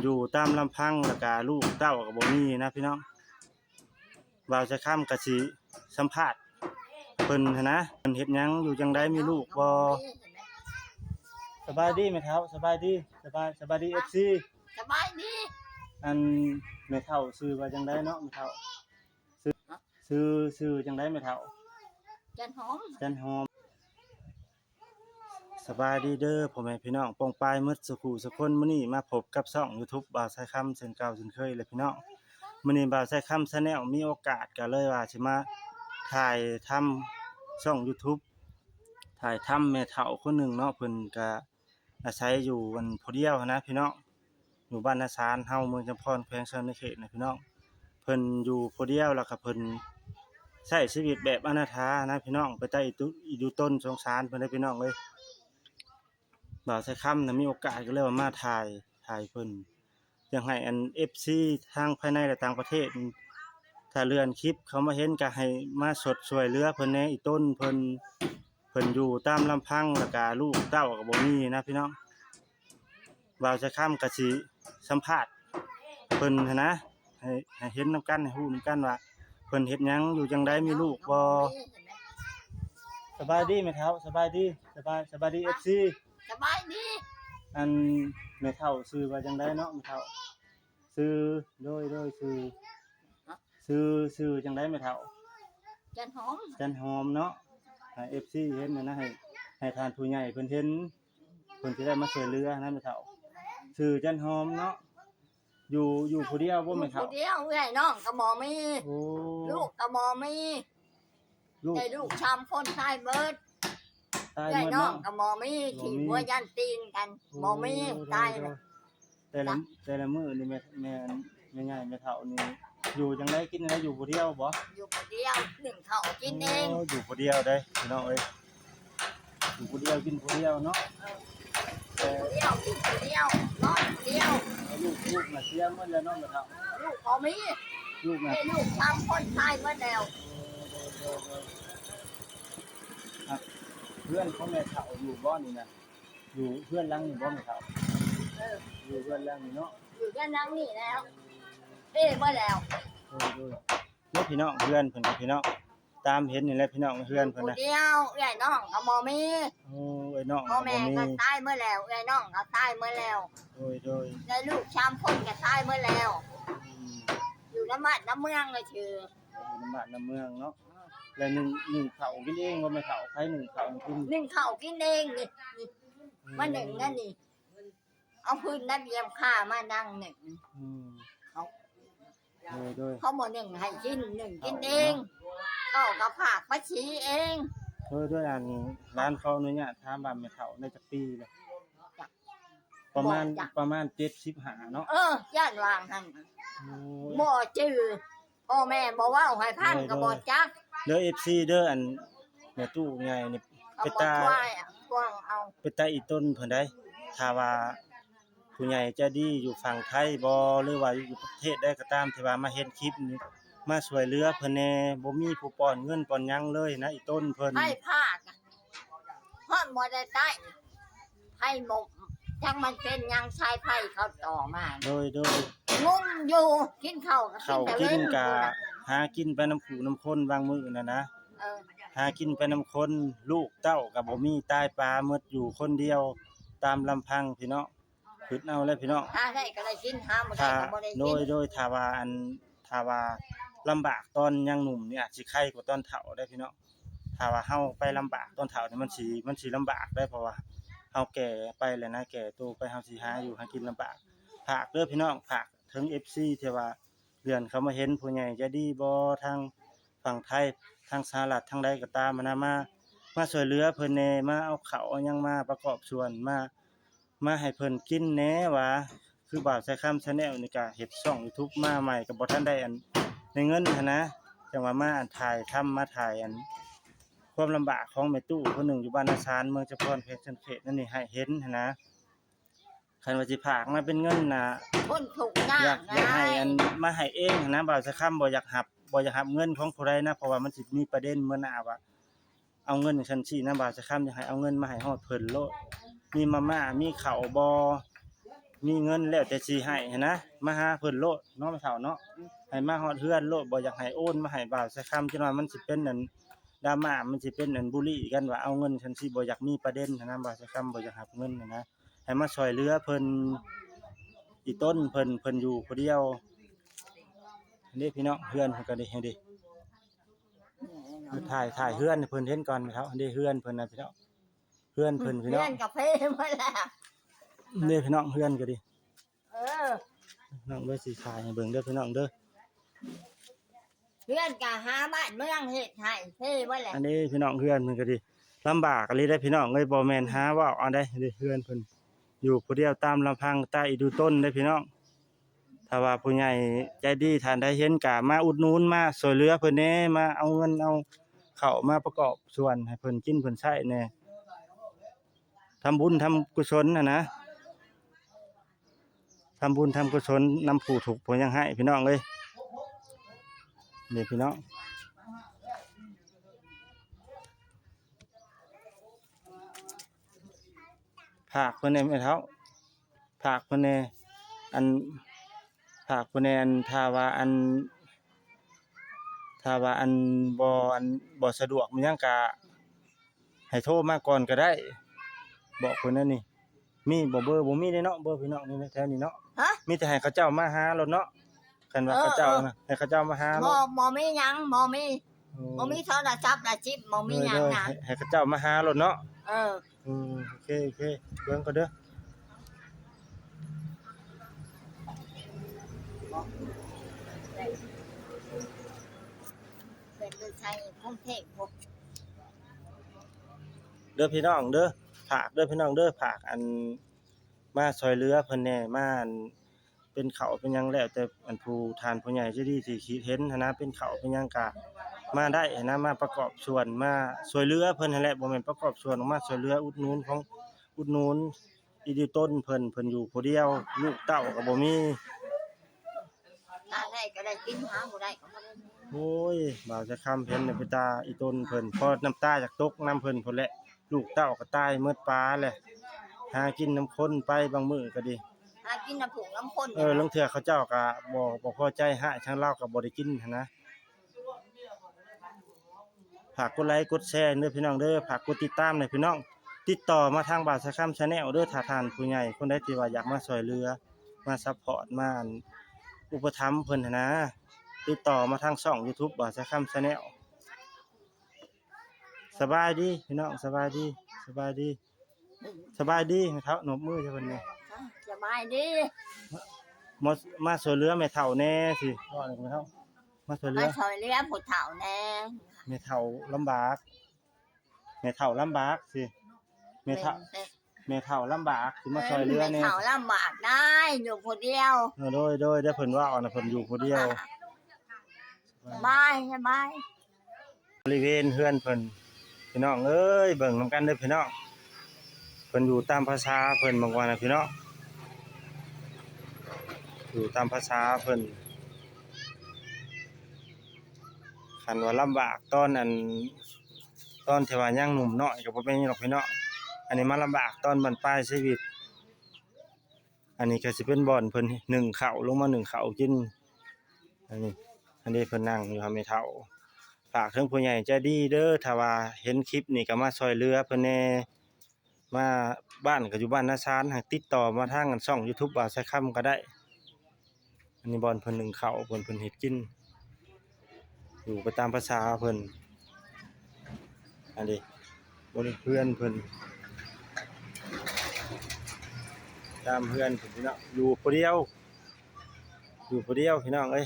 อยู่ตามลำพังแล้วก็ลูกเต้าก็บ่มีนะพี่น้องบ่าวจะค้ำก็สิสัมภาษณ์เพิ่นหั้นนะเพิ่นเฮ็ดหยังอยู่จังได๋มีลูกบ่สบายดีไหมครับสบายดีสบายดี FC สบายดี อันแม่เฒ่าชื่อว่าจังได๋เนาะแม่เฒ่าชื่อจังได๋แม่เฒ่าจันหอมจันหอมสบายดีเด้อพ่อแม่พี่น้องปองปายหมดสุขุสุคนมื้อนี้มาพบกับช่อง YouTube บ่าวสายคำเช่นเก่าเช่นเคยเลยพี่น้องมื้อนี้บ่าวสายคำ Channel มีโอกาสก็เลยว่าสิมาถ่ายทำช่อง YouTube ถ่ายทำแม่เฒ่าคนหนึงเนาะเพิ่นก็อาศัยอยู่กันผู้เดียวนะพี่น้องอยู่บ้านนาสารเฮาเมืองจำพรแขวงชนเขตนะพี่น้องเพิ่นอยู่ผู้เดียวแล้วก็เพิ่นใช้ชีวิตแบบอนาถานะพี่น้องไปใต้อีดูต้นสงสารเพิ่นได้พี่น้องเลยบ่าวสายคำน่ะมีโอกาสก็เลยว่ามาถ่ายเพิ่นอยากให้อัน FC ทางภายในและต่างประเทศถ้าเลื่อนคลิปเขามาเห็นก็ให้มาสดช่วยเหลือเพิ่นแหน่อีต้นเพิ่นอยู่ตามลำพังแล้วก็ลูกเต้าก็บ่มีนะพี่น้องบ่าวสายคำก็สิสัมภาษณ์เพิ่นหั้นนะให้เห็นนำกันให้ฮู้นำกันว่าเพิ่นเฮ็ดหยังอยู่จังได๋มีลูกบ่สบายดีไหมครับสบายดี FC สบายดี อันแม่เฒ่าชื่อว่าจังได๋เนาะแม่เฒ่าชื่อโดยชื่อจังได๋แม่เฒ่าจันหอมจันหอมเนาะให้ FC เห็นนะให้ทานผู้ใหญ่เพิ่นเห็นเพิ่นสิได้มาช่วยเหลือนะแม่เฒ่าชื่อจันหอมเนาะอยู่ผู้เดียวบ่แม่เฒ่าผู้เดียวเอ้ยน้องก็บ่มี โอ้ ลูกก็บ่มีได้ลูกชามคนชายเบิดตาย เอ้ย หมด น้อ เนาะ งก็บ่มีที่หัวยันตีนกันบ่มีตายเลย แต่ละมื้อนี่แม่ใหญ่แม่เฒ่านี่อยู่จังได๋กินจังได๋อยู่ผู้เดียวบ่อยู่ผู้เดียวนึ่งข้าวกินเอง อยู่ผู้เดียวได้พี่น้องเอ้ยอยู่ผู้เดียวกินผู้เดียวเนาะผู้เดียวกินผู้เดียวนอนผู้เดียว ลูกน่ะเสียหมดแล้วเนาะแม่เฒ่า ลูกบ่มี ลูกน่ะ ได้ลูกชามคนชายเบิดแล้ว เพื่อนของแม่เฒ่าอยู่บ่นี่นะอยู่เพื่อนหลังนี่บ่แม่เฒ่าอยู่เพื่อนหลังนี่เนาะ อยู่กันนั่งนี่แล้วเอ้เบิดแล้วนี่พี่น้องเพื่อนเพิ่นพี่น้องตามเห็นนี่แหละพี่น้องเพื่อนเพิ่นน่ะผู้เดียวเอ้ยน้องก็บ่มี โอ้ไอ้น้อง พ่อแม่ก็ตายเมื่อแล้วไอ้น้องก็ตายเมื่อแล้วโดยได้ลูกชามคนก็ตายเมื่อแล้วอยู่น้ำมันน้ำเมืองเลยชื่อน้ำบ้านน้ำเมืองเนาะแล้วหนึ่งข้าวกินเองบ่แม่เฒ่าใครหนึ่งข้าวกินนึ่งข้าวกินเองนี่มาหนึ่งนั่นนี่เอาพื้นน้ำเยี่ยมข้ามานั่งหนึ่งเขาบอกหนึ่งให้กินหนึ่งกินเองเขาก็ผากมาชี้เองด้วยอันร้านเขาเนี่ยถามว่าแม่เฒ่าได้จักปีเลยประมาณ75เนาะย่านวางหั่นบ่จื้อพ่อแม่บ่เว้าให้พังก็บ่จักเด้อ FC เด้ออันแม่ตู้ใหญ่นี่ไปตาอีต้นเพิ่นได้ถ้าว่าผู้ใหญ่ใจดีอยู่ฝั่งไทยบ่หรือว่าอยู่ประเทศใดก็ตามที่ว่ามาเห็นคลิปนี้มาช่วยเหลือเพิ่นแน่บ่มีผู้ป้อนเงินป้อนหยังเลยนะอีต้นเพิ่นให้ภาคฮ้อนบ่ได้ใต้ให้บ่จังมันเป็นยังชายไผเขาต่อมาโดยงุ่มอยู่กินข้าวก็กินก็หากินไปน้ำขู่น้ำคนบางมื้อน่ะนะหากินไปน้ำคนลูกเต้าก็บ่มีตายปลาหมดอยู่คนเดียวตามลำพังพี่น้องคิดเอาเลยพี่น้องถ้าได้ก็ได้กินหาบ่ได้ก็บ่ได้กินโดยถ้าว่าลำบากตอนยังหนุ่มนี่อาจสิไข้กว่าตอนเฒ่าได้พี่น้องถ้าว่าเฮาไปลำบากตอนเฒ่านี่มันสิลำบากได้เพราะว่าเฮาแก่ไปแล้วนะแก่โตไปเฮาสิหาอยู่หากินลำบากฝากเด้อพี่น้องฝากถึง FC ที่ว่าเดือนเขามาเห็นผู้ใหญ่ใจดีบ่ทางฝั่งไทยทางสหรัฐทางใดก็ตามมาช่วยเหลือเพิ่นแน่มาเอาข้าวเอาหยังมาประกอบส่วนมาให้เพิ่นกินแหน่ว่าคือบ่าวใช้คำ Channel นี่ก็เฮ็ดช่อง YouTube มาใหม่ก็บ่ทันได้อันได้เงินหันนะจังว่ามาถ่ายทำมาถ่ายอันความลำบากของแม่ตู้คนหนึ่งอยู่บ้านนาสารเมืองจำพรแขวงเขตนั่นนี่ให้เห็นหันนะคันว่าสิฝากมาเป็นเงินน่ะคนถูกยากอยากให้อันมาให้เองนะบ่าวใช้คำบ่อยากรับเงินของผู้ใดนะเพราะว่ามันสิมีประเด็นมื้อหน้าว่าเอาเงินจังซั่นซี่นะบ่าวใช้คำอยากให้เอาเงินมาให้ฮอดเพิ่นโลดมีมาม่ามีข้าวบ่ มีเงินแล้วแต่สิให้หั้นนะมาหาเพิ่นโลดเนาะแม่เฒ่าเนาะให้มาฮอดเฮือนโลดบ่อยากให้โอนมาให้บ่าวสักคำจังว่ามันสิเป็นอันดราม่ามันสิเป็นอันบุลีกันว่าเอาเงินฉันสิบ่อยากมีประเด็นหั้นนะบ่าวสักคำบ่อยากรับเงินหั้นนะให้มาช่วยเหลือเพิ่นอีต้นเพิ่นอยู่ผู้เดียวนี่พี่น้องเฮือนเพิ่นก็ได้ให้ดิถ่ายเฮือนให้เพิ่นเห็นก่อนครับอันนี้เฮือนเพิ่นน่ะพี่น้องเฮือนเพิ่นพี่น้อง เพื่อนกาแฟมาแล้ว นี่พี่น้องเฮือนก็ดิ เออ น้องเด้อสิถ่ายให้เบิ่งเด้อพี่น้องเด้อ เพื่อนกะหาบ้านเมืองเฮ็ดให้เพ่มาแล้ว อันนี้พี่น้องเฮือนเพิ่นก็ดิลำบากอะลีได้อพี่น้องเอ้ยบ่แม่นหาว่าเอาได้เด้อเฮือนเพิ่นอยู่ผู้เดียวตามลำพังใต้อีดูต้นเด้อพี่น้องถ้าว่าผู้ใหญ่ใจดีท่านใดเห็นก็มาอุดหนุนมาช่วยเหลือเพิ่นแหน่มาเอาเงินเอาข้าวมาประกอบส่วนให้เพิ่นกินเพิ่นใช้แหน่ทำบุญทำกุศลน่ะนะทำบุญทำกุศลนำผู้ถูกข์ผู้ยังให้พี่น้องเอ้ยนี่พี่น้องผากเพิ่นแหน่แม่เฒ่าผากเพิ่นแหน่อันผากเพิ่นแหน่อันถ้าว่าอันบ่สะดวกมันยังก็ให้โทรมาก่อนก็ได้บอกเพิ่นนั่นนี่มีบ่เบอร์บ่มีเด้เนาะเบอร์พี่น้องนี่แถวนี้เนาะ ฮะ มีแต่ให้เขาเจ้ามาหาแล้วเนาะกันว่าเขาเจ้านะให้เขาเจ้ามาหา หม เนาะ อมีหยังหมอมีโทรศัพท์ละจิบหมอมีหยังนะ ให้เขาเจ้ามาหาแล้วเนาะ เออ โอเคเบิ่งก็เด้อ เป็นดูใช้กรุงเทพพวก เด้อพี่น้องเด้อฝากเด้อพี่น้องเด้อฝากอันมาช่วยเหลือเพิ่นแหน่มาอันเป็นเขาเป็นหยังแล้วแต่อันผู้ทานผู้ใหญ่ที่ดีที่คิดเห็นหั้นนะเป็นเขาเป็นหยังก็มาได้หั้นนะมาประกอบส่วนมาช่วยเหลือเพิ่นนั่นแหละบ่แม่นประกอบส่วนออกมาช่วยเหลืออุดหนุนอีดิต้นเพิ่นอยู่ผู้เดียวลูกเต้าก็บ่มี ถ้าได้ก็ได้กินหาบ่ได้ก็บ่ได้ โอ้ยบ่าวจะคำเห็นในไปตาอีต้นเพิ่นพอน้ำตาจากตกน้ำเพิ่นพุ่นแหละลูกเต้าก็ตายเมิดปลาแหละหากินน้ำข้นไปบางมื้อก็ดี หากินน้ำผงน้ำข้น ลางเทื่อเขาเจ้าก็บ่พอใจหะทางเราก็บ่ได้กินหั้นนะฝากกดไลค์กดแชร์เด้อพี่น้องเด้อฝากกดติดตามหน่อยพี่น้องติดต่อมาทางบ่าวสะคำ Channel เด้อถ้าท่านผู้ใหญ่คนใดที่ว่าอยากมาช่วยเหลือมาซัปพอร์ตมาอุปถัมภ์เพิ่นหั้นนะติดต่อมาทางช่อง YouTube บ่าวสะคำ Channel สบายดีพี่น้องสบายดีนะครับหนบมือใช่เพิ่นนี่ สบายดี มาช่วยเหลือแม่เฒ่าแน่สิว่าแม่เฒ่ามาช่วยเหลื มา อ ช่วยเหลือผู้เฒ่าแน่ แม่เฒ่าลำบากสิแม่เฒ่าลำบากสิมาช่วยเหลือแน่ เฒ่าลำบากได้อยู่คนเดียว โดยได้เพิ่นว่าเอาน่ะเพิ่นอยู่ผู้เดียว สบาย บริเวณเฮือนเพิ่นพี่น้องเอ้ยเบิ่งนำกันเด้อพี่น้องเพิ่นอยู่ตามภาษาเพิ่นบางวันน่ะพี่น้องอยู่ตามภาษาเพิ่นคันว่าลำบากตอนที่ว่ายังหนุ่มน้อยก็บ่เป็นหยังหรอกพี่น้องอันนี้มาลำบากตอนบั้นปลายชีวิตอันนี้ก็สิเป็นบ่อนเพิ่นนึ่งข้าวลงมานึ่งข้าวกินอันนี้เพิ่นนั่งอยู่หาแม่เฒ่าฝากถึงผู้ใหญ่ใจดีเด้อถ้าว่าเห็นคลิปนี้ก็มาช่วยเหลือเพิ่นแหน่มาบ้านก็อยู่บ้านนาซานหากติดต่อมาทางช่อง YouTube บ่าวไสคำก็ได้อันนี้บ่อนเพิ่นนึ่งข้าวเพิ่นเฮ็ดกินอยู่ไปตามภาษาเพิ่นอันนี้บ่ได้เพื่อนเพิ่นตามเพื่อนเพิ่นพี่น้องอยู่ผู้เดียวพี่น้องเอ้ย